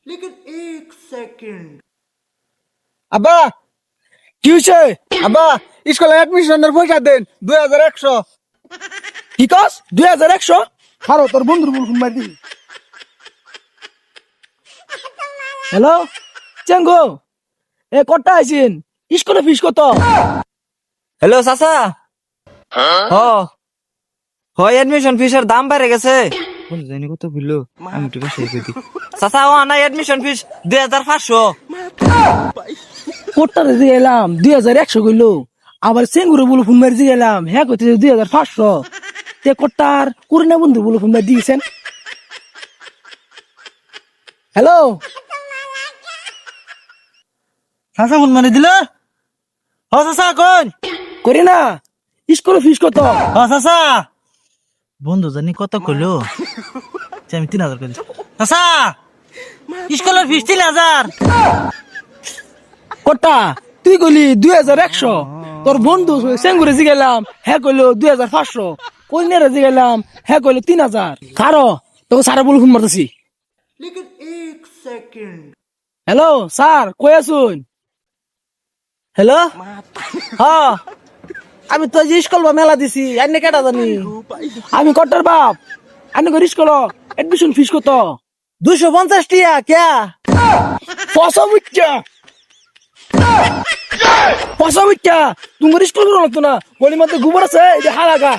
लेकिन एक सेकंड। আব্বা কি হয়েছে? আব্বা স্কুলে অ্যাডমিশনের পয়সা দেন 2100। কি কস 2100? খারো তোর বন্ধুর বল ফোন মারি। হ্যালো চেঙ্গো, এ কটা আইছিন? স্কুলে ফিস কত? হ্যালো চাচা। হয় এডমিশন ফিসের দাম বেড়ে গেছে। জানি কত বুঝলো আমি তো সেই কইতি চাচা ও না এডমিশন ফিস 2500। কোটটা রে এলাম 2100 কইলো, আবার চেঙ্গুরে বল ফোন মারি গেলাম হ্যাঁ কইতে 2500। তে কোট্টার কুরনা বন্ধু বল ফোন মারি দিয়েছেন। হ্যালো চাচা ফোন মানে দিল। চাচা কোন করি না স্কুলে ফিস কত? চাচা বন্ধু জানি কত কইলো আমি 3000 কইলি। চাচা স্কুলের ফিস 3000। কটা তুই কইলি 2100, তোর বন্ধু চেঙ্গুরে গেলাম হ্যাঁ কইলো 2500, কইনারে গেলাম হ্যাঁ কইলো 3000। কারো তোকে সারা বল ফোন মারতেছি। लेकिन एक सेकंड। হ্যালো স্যার কই আছুন? হ্যালো আমি তো স্কুল বা মেলা দিছি আইনে কেটা জানি। আমি কটার বাপ, আমি করি স্কুল এডমিশন ফিস কত? 250 টিয়া ক্যা পয়সা বুঝছা পয়সা বুঝছা তুমি স্কুল করো না, গলির মধ্যে গোবর আছে এই যে হালাগা